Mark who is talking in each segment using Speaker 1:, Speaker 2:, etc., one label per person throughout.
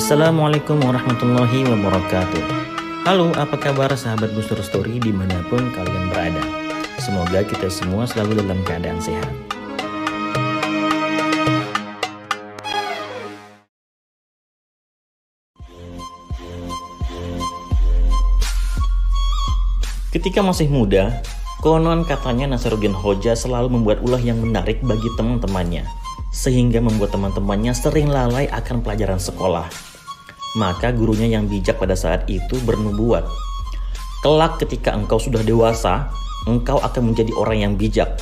Speaker 1: Assalamualaikum warahmatullahi wabarakatuh. Halo, apa kabar sahabat Gus Dur Story dimanapun kalian berada. Semoga kita semua selalu dalam keadaan sehat. Ketika masih muda, konon katanya Nasaruddin Hoja selalu membuat ulah yang menarik bagi teman-temannya, sehingga membuat teman-temannya sering lalai akan pelajaran sekolah. Maka gurunya yang bijak pada saat itu bernubuat, kelak ketika engkau sudah dewasa, engkau akan menjadi orang yang bijak.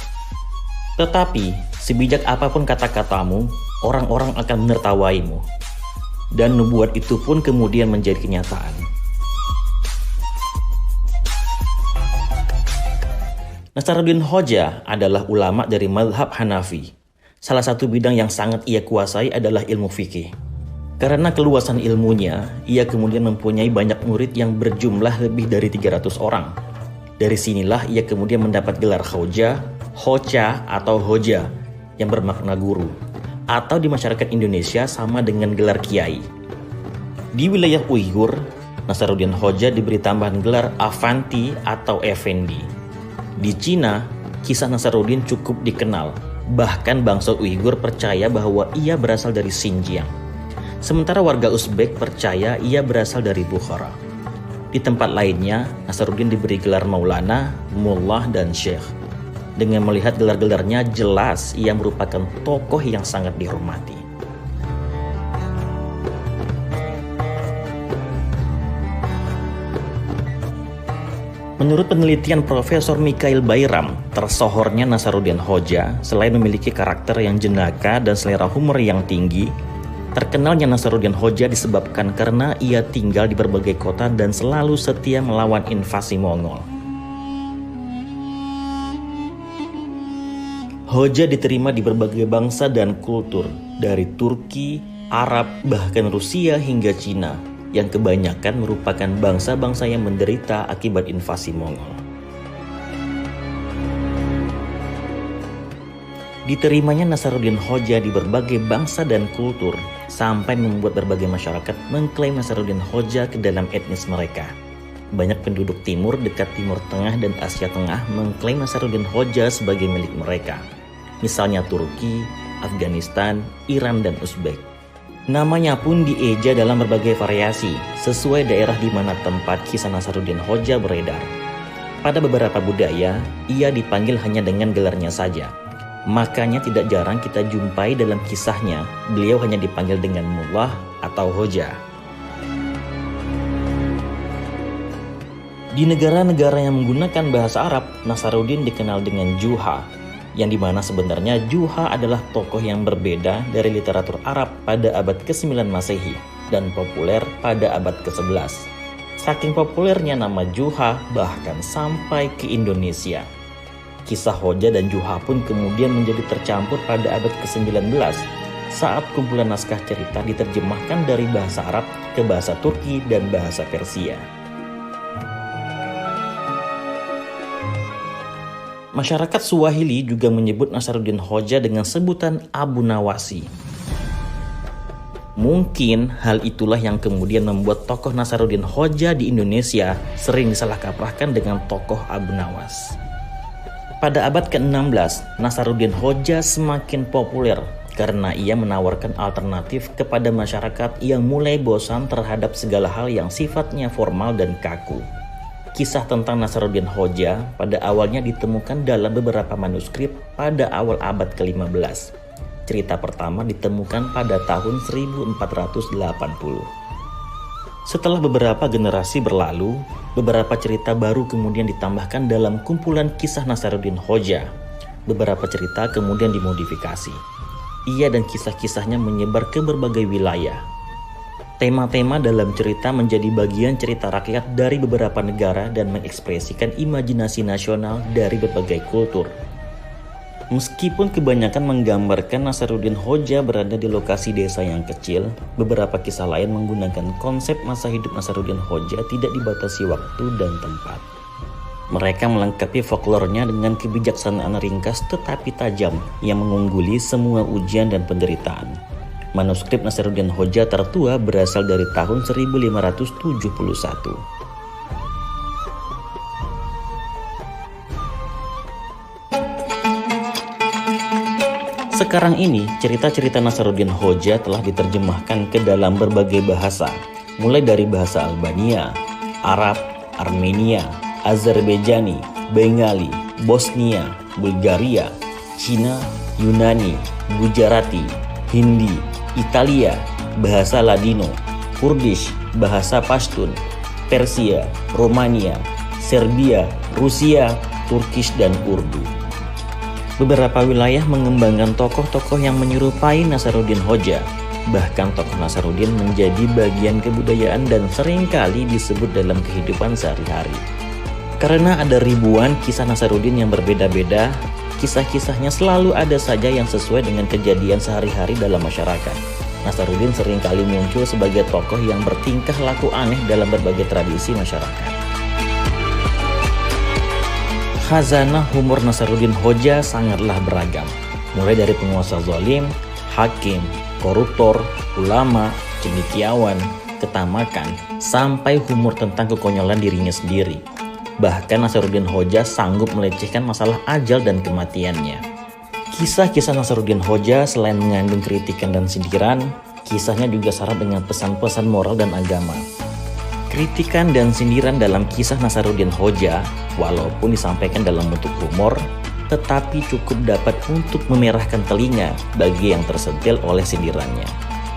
Speaker 1: Tetapi, sebijak apapun kata-katamu, orang-orang akan menertawaimu. Dan nubuat itu pun kemudian menjadi kenyataan. Nasaruddin Hoja adalah ulama dari mazhab Hanafi. Salah satu bidang yang sangat ia kuasai adalah ilmu fikih. Karena keluasan ilmunya, ia kemudian mempunyai banyak murid yang berjumlah lebih dari 300 orang. Dari sinilah ia kemudian mendapat gelar Hoja, Hoca atau Hoja yang bermakna guru. Atau di masyarakat Indonesia sama dengan gelar kiai. Di wilayah Uighur, Nasaruddin Hoja diberi tambahan gelar Avanti atau Effendi. Di Cina, kisah Nasaruddin cukup dikenal. Bahkan bangsa Uighur percaya bahwa ia berasal dari Xinjiang. Sementara warga Uzbek percaya ia berasal dari Bukhara. Di tempat lainnya, Nasaruddin diberi gelar Maulana, Mullah, dan Syekh. Dengan melihat gelar-gelarnya, jelas ia merupakan tokoh yang sangat dihormati. Menurut penelitian Profesor Mikhail Bayram, tersohornya Nasaruddin Hoja selain memiliki karakter yang jenaka dan selera humor yang tinggi, terkenalnya Nasaruddin Hoja disebabkan karena ia tinggal di berbagai kota dan selalu setia melawan invasi Mongol. Hoja diterima di berbagai bangsa dan kultur, dari Turki, Arab, bahkan Rusia hingga Cina, yang kebanyakan merupakan bangsa-bangsa yang menderita akibat invasi Mongol. Diterimanya Nasaruddin Hoja di berbagai bangsa dan kultur, sampai membuat berbagai masyarakat mengklaim Nasaruddin Hoja ke dalam etnis mereka. Banyak penduduk timur dekat Timur Tengah dan Asia Tengah mengklaim Nasaruddin Hoja sebagai milik mereka. Misalnya Turki, Afghanistan, Iran, dan Uzbek. Namanya pun dieja dalam berbagai variasi, sesuai daerah di mana tempat kisah Nasaruddin Hoja beredar. Pada beberapa budaya, ia dipanggil hanya dengan gelarnya saja. Makanya tidak jarang kita jumpai dalam kisahnya, beliau hanya dipanggil dengan Mullah atau Hoja. Di negara-negara yang menggunakan bahasa Arab, Nasaruddin dikenal dengan Juha, yang dimana sebenarnya Juha adalah tokoh yang berbeda dari literatur Arab pada abad ke-9 Masehi dan populer pada abad ke-11. Saking populernya nama Juha bahkan sampai ke Indonesia. Kisah Hoja dan Juha pun kemudian menjadi tercampur pada abad ke-19 saat kumpulan naskah cerita diterjemahkan dari bahasa Arab ke bahasa Turki dan bahasa Persia. Masyarakat Swahili juga menyebut Nasaruddin Hoja dengan sebutan Abu Nawasi. Mungkin hal itulah yang kemudian membuat tokoh Nasaruddin Hoja di Indonesia sering disalah kaprahkan dengan tokoh Abu Nawas. Pada abad ke-16, Nasaruddin Hoja semakin populer karena ia menawarkan alternatif kepada masyarakat yang mulai bosan terhadap segala hal yang sifatnya formal dan kaku. Kisah tentang Nasaruddin Hoja pada awalnya ditemukan dalam beberapa manuskrip pada awal abad ke-15. Cerita pertama ditemukan pada tahun 1480. Setelah beberapa generasi berlalu, beberapa cerita baru kemudian ditambahkan dalam kumpulan kisah Nasaruddin Hoja. Beberapa cerita kemudian dimodifikasi. Ia dan kisah-kisahnya menyebar ke berbagai wilayah. Tema-tema dalam cerita menjadi bagian cerita rakyat dari beberapa negara dan mengekspresikan imajinasi nasional dari berbagai kultur. Meskipun kebanyakan menggambarkan Nasaruddin Hoja berada di lokasi desa yang kecil, beberapa kisah lain menggunakan konsep masa hidup Nasaruddin Hoja tidak dibatasi waktu dan tempat. Mereka melengkapi folklornya dengan kebijaksanaan ringkas tetapi tajam yang mengungguli semua ujian dan penderitaan. Manuskrip Nasaruddin Hoja tertua berasal dari tahun 1571. Sekarang ini, cerita-cerita Nasaruddin Hoja telah diterjemahkan ke dalam berbagai bahasa, mulai dari bahasa Albania, Arab, Armenia, Azerbaijani, Bengali, Bosnia, Bulgaria, Cina, Yunani, Gujarati, Hindi, Italia, bahasa Ladino, Kurdish, bahasa Pashtun, Persia, Romania, Serbia, Rusia, Turkish, dan Urdu. Beberapa wilayah mengembangkan tokoh-tokoh yang menyerupai Nasaruddin Hoja. Bahkan tokoh Nasaruddin menjadi bagian kebudayaan dan seringkali disebut dalam kehidupan sehari-hari. Karena ada ribuan kisah Nasaruddin yang berbeda-beda, kisah-kisahnya selalu ada saja yang sesuai dengan kejadian sehari-hari dalam masyarakat. Nasaruddin seringkali muncul sebagai tokoh yang bertingkah laku aneh dalam berbagai tradisi masyarakat. Khazanah humor Nasaruddin Hoja sangatlah beragam, mulai dari penguasa zalim, hakim, koruptor, ulama, cendekiawan, ketamakan, sampai humor tentang kekonyolan dirinya sendiri. Bahkan Nasaruddin Hoja sanggup melecehkan masalah ajal dan kematiannya. Kisah-kisah Nasaruddin Hoja selain mengandung kritikan dan sindiran, kisahnya juga syarat dengan pesan-pesan moral dan agama. Kritikan dan sindiran dalam kisah Nasaruddin Hoja, walaupun disampaikan dalam bentuk humor, tetapi cukup dapat untuk memerahkan telinga bagi yang tersentil oleh sindirannya.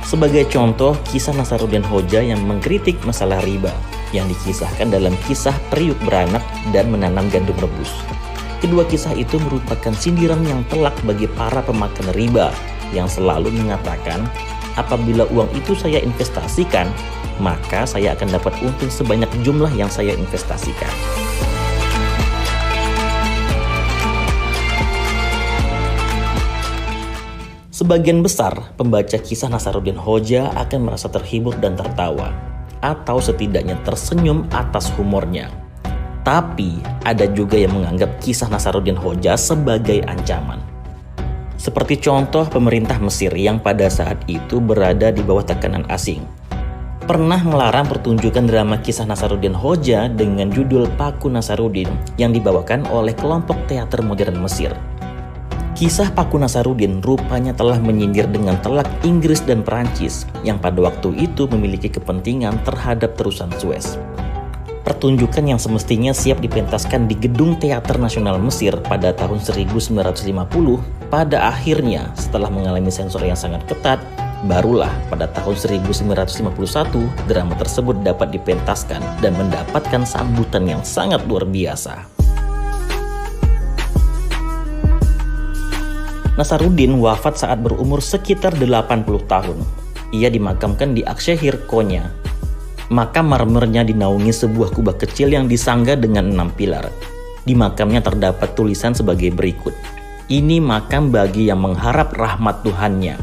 Speaker 1: Sebagai contoh, kisah Nasaruddin Hoja yang mengkritik masalah riba, yang dikisahkan dalam kisah Periuk Beranak dan Menanam Gandum Rebus. Kedua kisah itu merupakan sindiran yang telak bagi para pemakan riba yang selalu mengatakan, apabila uang itu saya investasikan, maka saya akan dapat untung sebanyak jumlah yang saya investasikan. Sebagian besar pembaca kisah Nasaruddin Hoja akan merasa terhibur dan tertawa, atau setidaknya tersenyum atas humornya. Tapi ada juga yang menganggap kisah Nasaruddin Hoja sebagai ancaman. Seperti contoh pemerintah Mesir yang pada saat itu berada di bawah tekanan asing. Pernah melarang pertunjukan drama kisah Nasaruddin Hoja dengan judul Paku Nasaruddin yang dibawakan oleh kelompok teater modern Mesir. Kisah Paku Nasaruddin rupanya telah menyindir dengan telak Inggris dan Perancis yang pada waktu itu memiliki kepentingan terhadap terusan Suez. Pertunjukan yang semestinya siap dipentaskan di Gedung Teater Nasional Mesir pada tahun 1950, pada akhirnya setelah mengalami sensor yang sangat ketat, barulah pada tahun 1951 drama tersebut dapat dipentaskan dan mendapatkan sambutan yang sangat luar biasa. Nasaruddin wafat saat berumur sekitar 80 tahun. Ia dimakamkan di Akshehir, Konya. Makam marmernya dinaungi sebuah kubah kecil yang disangga dengan 6 pilar. Di makamnya terdapat tulisan sebagai berikut. Ini makam bagi yang mengharap rahmat Tuhannya.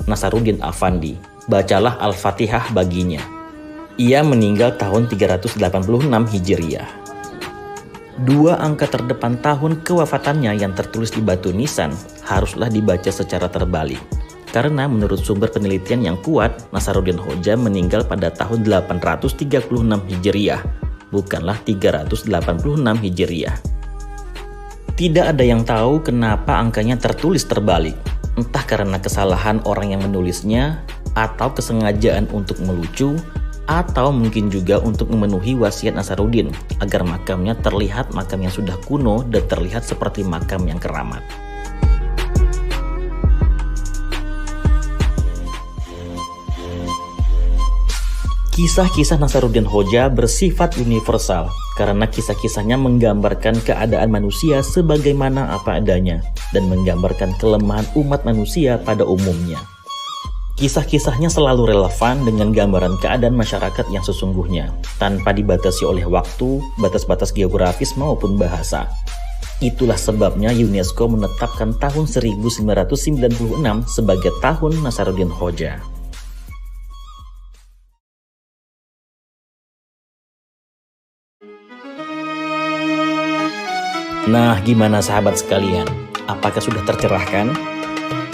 Speaker 1: Nasaruddin Afandi. Bacalah Al-Fatihah baginya. Ia meninggal tahun 386 Hijriah. Dua angka terdepan tahun kewafatannya yang tertulis di batu nisan haruslah dibaca secara terbalik. Karena menurut sumber penelitian yang kuat, Nasaruddin Hoja meninggal pada tahun 836 Hijriah, bukanlah 386 Hijriah. Tidak ada yang tahu kenapa angkanya tertulis terbalik, entah karena kesalahan orang yang menulisnya, atau kesengajaan untuk melucu, atau mungkin juga untuk memenuhi wasiat Nasaruddin agar makamnya terlihat makam yang sudah kuno dan terlihat seperti makam yang keramat. Kisah-kisah Nasaruddin Hoja bersifat universal karena kisah-kisahnya menggambarkan keadaan manusia sebagaimana apa adanya dan menggambarkan kelemahan umat manusia pada umumnya. Kisah-kisahnya selalu relevan dengan gambaran keadaan masyarakat yang sesungguhnya, tanpa dibatasi oleh waktu, batas-batas geografis maupun bahasa. Itulah sebabnya UNESCO menetapkan tahun 1996 sebagai tahun Nasaruddin Hoja. Nah, gimana sahabat sekalian? Apakah sudah tercerahkan?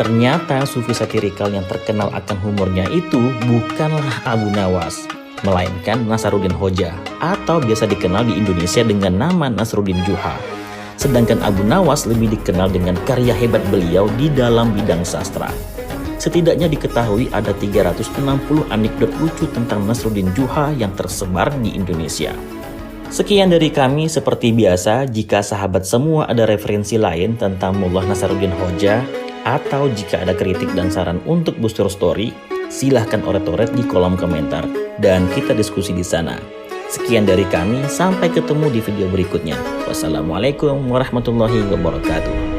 Speaker 1: Ternyata sufi satirikal yang terkenal akan humornya itu bukanlah Abu Nawas, melainkan Nasaruddin Hoja, atau biasa dikenal di Indonesia dengan nama Nasruddin Juha. Sedangkan Abu Nawas lebih dikenal dengan karya hebat beliau di dalam bidang sastra. Setidaknya diketahui ada 360 anekdot lucu tentang Nasruddin Juha yang tersebar di Indonesia. Sekian dari kami, seperti biasa. Jika sahabat semua ada referensi lain tentang Mullah Nasaruddin Hoja, atau jika ada kritik dan saran untuk Bookstore Story, silahkan oret-oret di kolom komentar dan kita diskusi di sana. Sekian dari kami, sampai ketemu di video berikutnya. Wassalamualaikum warahmatullahi wabarakatuh.